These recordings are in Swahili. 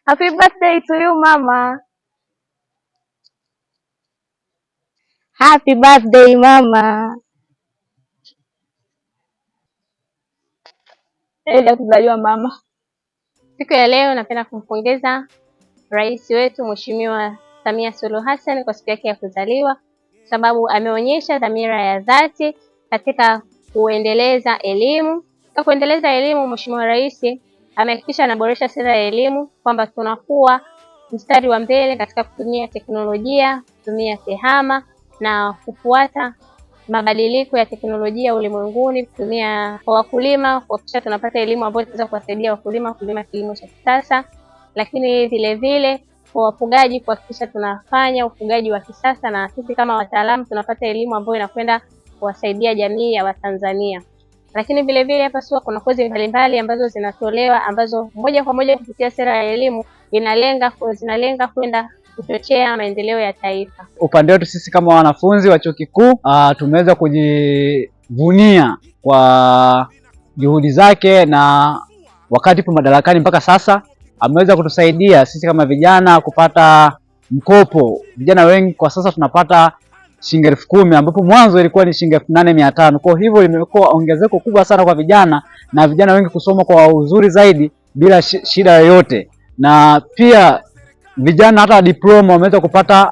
Happy birthday to you mama. Happy birthday mama. Heri ya kuzaliwa mama. Siku ya leo napenda kumpongeza Rais wetu Mheshimiwa Samia Suluhu Hassan kwa siku yake ya kuzaliwa, sababu ameonyesha dhamira ya dhati katika kuendeleza elimu. Kwa kuendeleza elimu, Mheshimiwa Rais amehakikisha anaboresha sera ya elimu kwamba tunakuwa mstari wa mbele katika kutumia teknolojia, kutumia tehama na kufuata mabadiliko ya teknolojia ulimwenguni, kutumia kwa wakulima, kuhakikisha tunapata elimu ambayo itaweza kuwasaidia wakulima kulima kilimo cha kisasa, lakini vile vile kwa wafugaji kuhakikisha tunafanya ufugaji wa kisasa, na sisi kama wataalamu tunapata elimu ambayo inakwenda kuwasaidia jamii ya Watanzania. Lakini vile vile hapa SUA kuna kozi mbalimbali ambazo zinatolewa ambazo moja kwa moja kupitia sera ya elimu zinalenga kwenda kuchochea maendeleo ya taifa. Upande wetu sisi kama wanafunzi wa chuo kikuu tumeweza kujivunia kwa juhudi zake, na wakati ipo madarakani mpaka sasa ameweza kutusaidia sisi kama vijana kupata mkopo. Vijana wengi kwa sasa tunapata shilingi 10,000 ambapo mwanzo ilikuwa ni shilingi 8,500. Kwa hivyo limekuwa ongezeko kubwa sana kwa vijana, na vijana wengi kusoma kwa uzuri zaidi bila shida yoyote, na pia vijana hata diploma wameweza kupata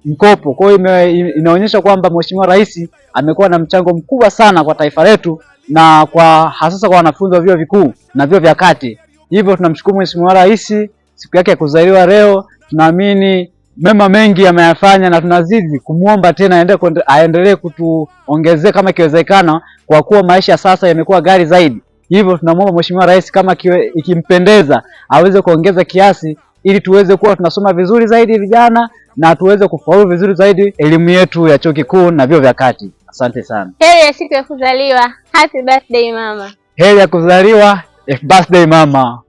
mkopo. Kwa hiyo inaonyesha kwamba Mheshimiwa Rais amekuwa na mchango mkubwa sana kwa taifa letu, na kwa hasa kwa wanafunzi wa vyuo vikuu na vyuo vya kati. Hivyo tunamshukuru Mheshimiwa Rais siku yake ya kuzaliwa leo. Tunaamini mema mengi ameyafanya, na tunazidi kumuomba tena aendelee kutuongezea kama ikiwezekana, kwa kuwa maisha sasa yamekuwa ghali zaidi. Hivyo tunamuomba Mheshimiwa Rais kama ikimpendeza aweze kuongeza kiasi, ili tuweze kuwa tunasoma vizuri zaidi vijana, na tuweze kufaulu vizuri zaidi elimu yetu ya chuo kikuu na vyuo vya kati. Asante sana. Heri ya siku ya kuzaliwa. Happy birthday mama. Heri ya kuzaliwa. Happy birthday mama.